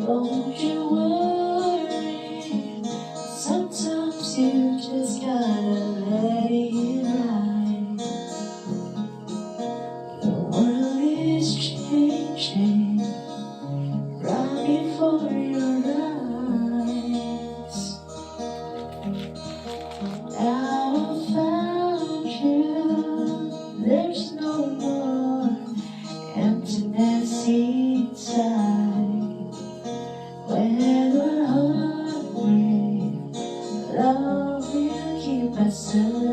Don't you worry, sometimes you just gotta let it ride. The world is changing right before your eyes. Now I found you, there's no more emptiness inside. Whether hungry, love will keep us alive.